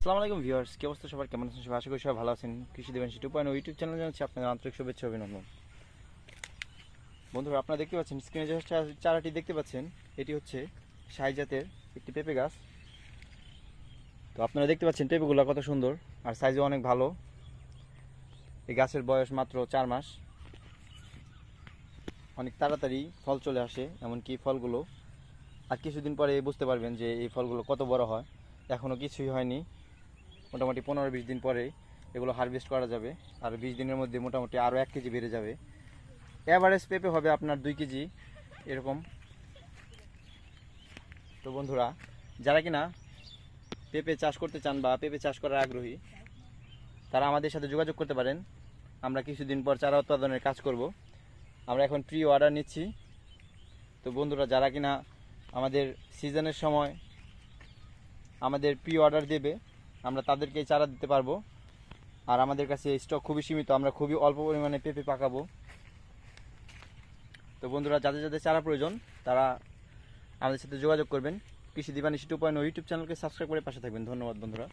আসসালামু আলাইকুম ভিউয়ার্স, কি অবস্থা সবার, কেমন আছেন সবাই? আশা করি সবাই ভালো আছেন। কৃষি দেবাংশী 2.0 ইউটিউব চ্যানেলে জানাচ্ছি আপনাদের আন্তরিক শুভেচ্ছা অভিনন্দন। বন্ধুরা, আপনারা দেখতে পাচ্ছেন স্ক্রিনে যে চারাটি দেখতে পাচ্ছেন, এটি হচ্ছে শাহী জাতের একটি পেঁপে গাছ। তো আপনারা দেখতে পাচ্ছেন পেঁপেগুলো কত সুন্দর আর সাইজও অনেক ভালো। এই গাছের বয়স মাত্র 4 মাস। অনেক তাড়াতাড়ি ফল চলে আসে, এমনকি ফলগুলো আর কিছুদিন পরে বুঝতে পারবেন যে এই ফলগুলো কত বড় হয়। এখনও কিছুই হয়নি, মোটামুটি 15-20 দিন পরে এগুলো হারভেস্ট করা যাবে। আর 20 দিনের মধ্যে মোটামুটি আরও 1 কেজি বেড়ে যাবে। অ্যাভারেজ পেঁপে হবে আপনার 2 কেজি এরকম। তো বন্ধুরা, যারা কিনা পেঁপে চাষ করতে চান বা পেঁপে চাষ করার আগ্রহী, তারা আমাদের সাথে যোগাযোগ করতে পারেন। আমরা কিছুদিন পর চারা উৎপাদনের কাজ করব। আমরা এখন প্রি অর্ডার নিচ্ছি। তো বন্ধুরা, যারা কিনা আমাদের সিজনের সময় আমাদের প্রি অর্ডার দেবে, আমরা তাদেরকে চারা দিতে পারবো। আর আমাদের কাছে স্টক খুবই সীমিত, আমরা খুবই অল্প পরিমাণে পেঁপে পাকাবো। তো বন্ধুরা, যাদের যাদের চারা প্রয়োজন তারা আমাদের সাথে যোগাযোগ করবেন। কৃষি দিবানিশী 2.0 ইউটিউব চ্যানেলকে সাবস্ক্রাইব করে পাশে থাকবেন। ধন্যবাদ বন্ধুরা।